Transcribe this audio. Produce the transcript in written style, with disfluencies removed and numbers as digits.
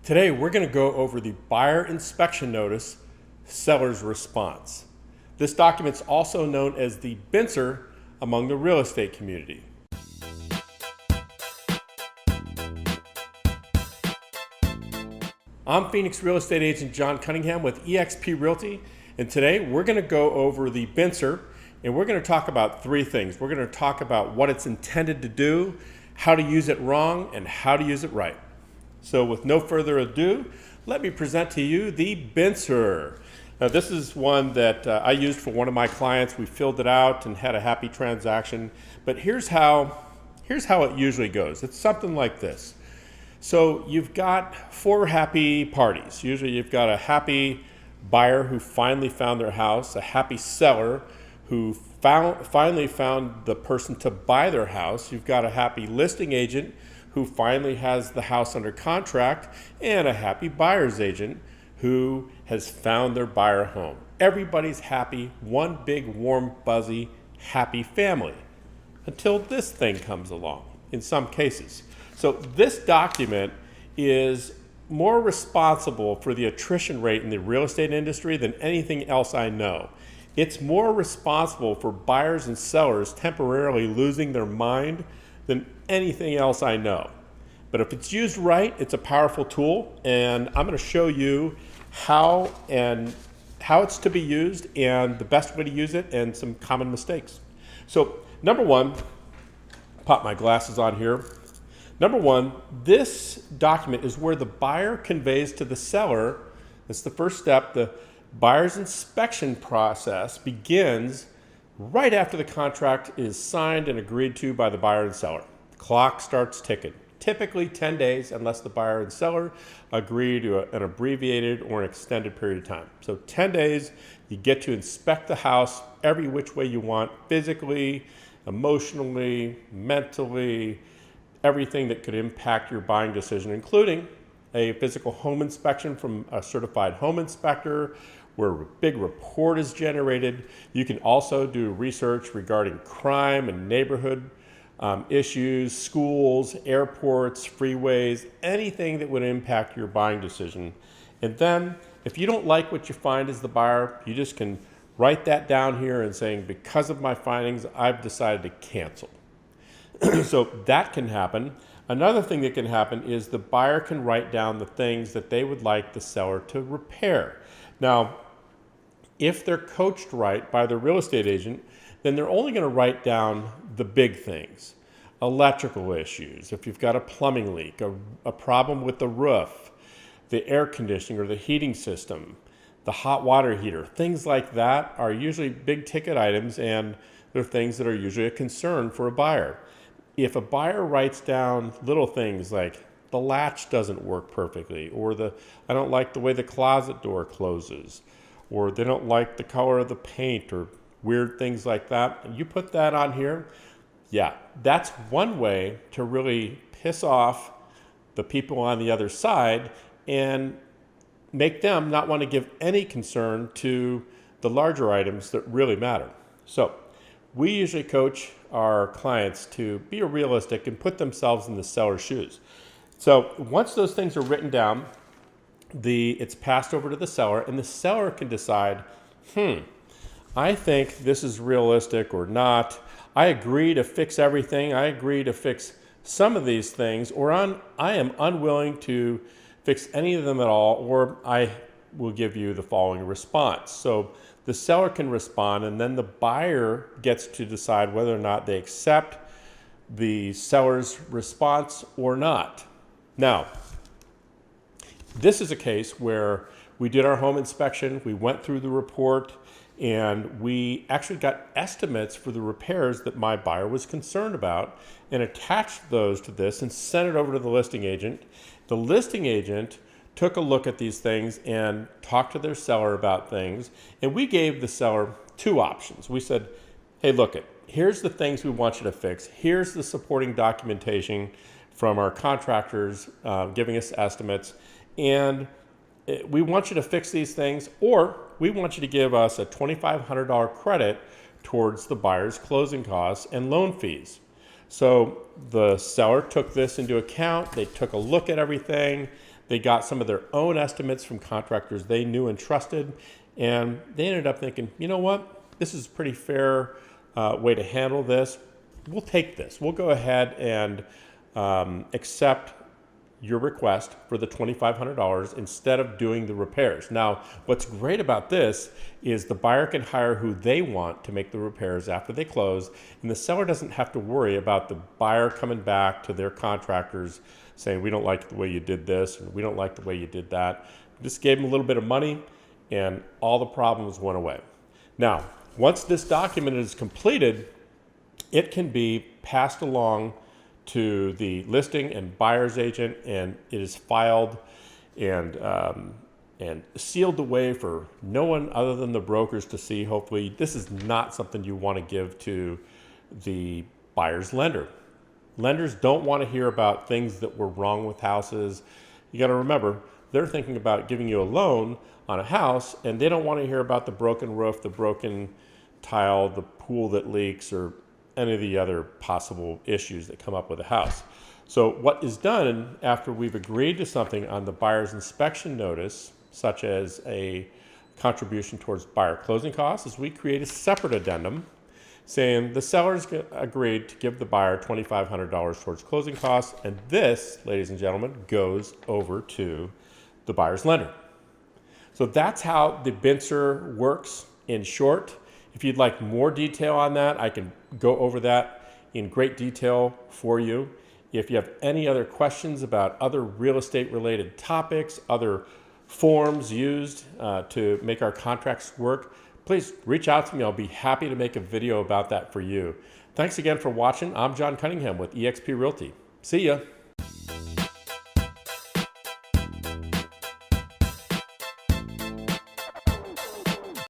Today, we're going to go over the buyer inspection notice, seller's response. This document is also known as the BINSR among the real estate community. I'm Phoenix real estate agent John Cunningham with eXp Realty, and today we're going to go over the BINSR, and we're going to talk about three things. We're going to talk about what it's intended to do, how to use it wrong, and how to use it right. So with no further ado, let me present to you the BINSR. Now this is one that I used for one of my clients. We filled it out and had a happy transaction. But here's how it usually goes. It's something like this. So you've got four happy parties. Usually you've got a happy buyer who finally found their house, a happy seller who finally found the person to buy their house. You've got a happy listing agent who finally has the house under contract, and a happy buyer's agent who has found their buyer home. Everybody's happy, one big, warm, buzzy, happy family, until this thing comes along, in some cases. So this document is more responsible for the attrition rate in the real estate industry than anything else I know. It's more responsible for buyers and sellers temporarily losing their mind than anything else I know. But if it's used right, it's a powerful tool, and I'm going to show you how it's to be used and the best way to use it and some common mistakes. So number one, pop my glasses on here. Number one, this document is where the buyer conveys to the seller. That's the first step. The buyer's inspection process begins right after the contract is signed and agreed to by the buyer and seller. The clock starts ticking. Typically 10 days unless the buyer and seller agree to an abbreviated or an extended period of time. So 10 days, you get to inspect the house every which way you want, physically, emotionally, mentally, everything that could impact your buying decision, including a physical home inspection from a certified home inspector, where a big report is generated. You can also do research regarding crime and neighborhood issues, schools, airports, freeways, anything that would impact your buying decision. And then if you don't like what you find as the buyer, you just can write that down here and saying, because of my findings, I've decided to cancel. So that can happen. Another thing that can happen is the buyer can write down the things that they would like the seller to repair. Now, if they're coached right by the real estate agent, then they're only going to write down the big things. Electrical issues, if you've got a plumbing leak, a problem with the roof, the air conditioning or the heating system, the hot water heater, things like that are usually big ticket items, and they're things that are usually a concern for a buyer. If a buyer writes down little things like the latch doesn't work perfectly, or I don't like the way the closet door closes, or they don't like the color of the paint, or weird things like that, and you put that on here, yeah, that's one way to really piss off the people on the other side and make them not want to give any concern to the larger items that really matter. So we usually coach our clients to be realistic and put themselves in the seller's shoes. So once those things are written down, it's passed over to the seller, and the seller can decide, I think this is realistic or not. I agree to fix everything. I agree to fix some of these things, or I am unwilling to fix any of them at all, or I will give you the following response. So the seller can respond, and then the buyer gets to decide whether or not they accept the seller's response or not. Now, this is a case where we did our home inspection, we went through the report, and we actually got estimates for the repairs that my buyer was concerned about and attached those to this and sent it over to the listing agent. The listing agent took a look at these things and talked to their seller about things, and we gave the seller two options. We said, hey, here's the things we want you to fix. Here's the supporting documentation from our contractors giving us estimates, and we want you to fix these things, or we want you to give us a $2,500 credit towards the buyer's closing costs and loan fees. So the seller took this into account. They took a look at everything. They got some of their own estimates from contractors they knew and trusted, and they ended up thinking, you know what, this is a pretty fair way to handle this. We'll take this. We'll go ahead and accept your request for the $2,500 instead of doing the repairs. Now, what's great about this is the buyer can hire who they want to make the repairs after they close, and the seller doesn't have to worry about the buyer coming back to their contractors saying, we don't like the way you did this, or we don't like the way you did that. Just gave them a little bit of money, and all the problems went away. Now, once this document is completed, it can be passed along to the listing and buyer's agent, and it is filed and sealed away for no one other than the brokers to see. Hopefully, this is not something you want to give to the buyer's lender. Lenders don't want to hear about things that were wrong with houses. You got to remember, they're thinking about giving you a loan on a house, and they don't want to hear about the broken roof, the broken tile, the pool that leaks, or any of the other possible issues that come up with a house. So what is done after we've agreed to something on the buyer's inspection notice, such as a contribution towards buyer closing costs, is we create a separate addendum saying the seller's agreed to give the buyer $2,500 towards closing costs, and this, ladies and gentlemen, goes over to the buyer's lender. So that's how the BINSR works in short. If you'd like more detail on that, I can go over that in great detail for you. If you have any other questions about other real estate related topics, other forms used to make our contracts work, please reach out to me. I'll be happy to make a video about that for you. Thanks again for watching. I'm John Cunningham with eXp Realty. See ya.